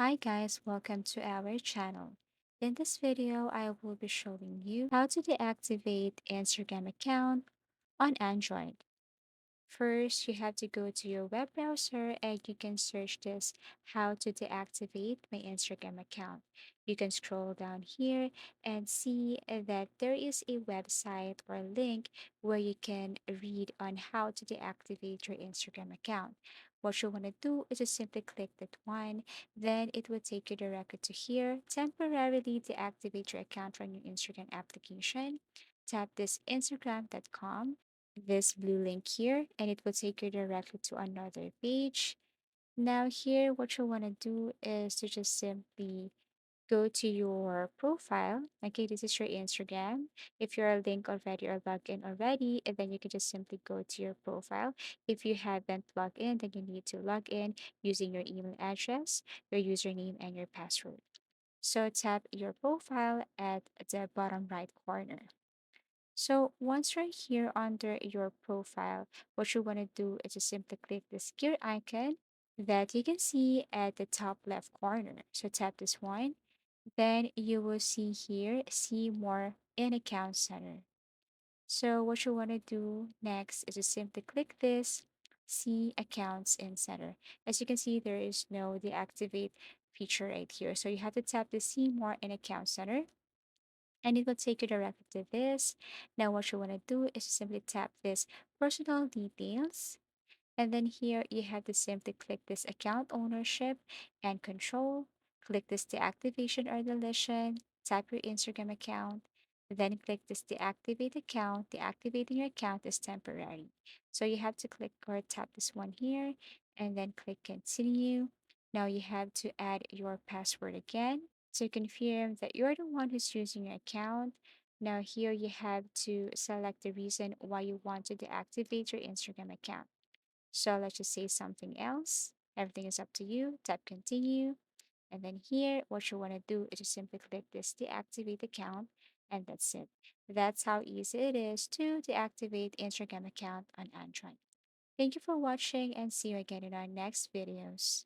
Hi guys, welcome to our channel. In this video, I will be showing you how to deactivate Instagram account on Android. First, you have to go to your web browser and you can search this how to deactivate my Instagram account. You can scroll down here and see that there is a website or link where you can read on how to deactivate your Instagram account. What you want to do is just simply click that one, then it will take you directly to here. Temporarily deactivate your account from your Instagram application. Tap this Instagram.com, this blue link here, and it will take you directly to another page. Now here, what you want to do is to just simply go to your profile. Okay, this is your Instagram. If you're a link already or logged in already, and then you can just simply go to your profile. If you haven't logged in, then you need to log in using your email address, your username, and your password. So tap your profile at the bottom right corner. So once you're here under your profile, what you want to do is just simply click this gear icon that you can see at the top left corner. So tap this one. Then you will see here, see more in account center. So what you want to do next is just simply click this, see accounts in center. As you can see, there is no deactivate feature right here. So you have to tap the see more in account center and it will take you directly to this. Now, what you want to do is simply tap this personal details. And then here you have to simply click this account ownership and control. Click this deactivation or deletion. Type your Instagram account. Then click this deactivate account. Deactivating your account is temporary. So you have to click or tap this one here and then click continue. Now you have to add your password again to confirm that you're the one who's using your account. Now here you have to select the reason why you want to deactivate your Instagram account. So let's just say something else. Everything is up to you. Tap continue. And then here, what you want to do is just simply click this deactivate account. And that's it. That's how easy it is to deactivate Instagram account on Android. Thank you for watching and see you again in our next videos.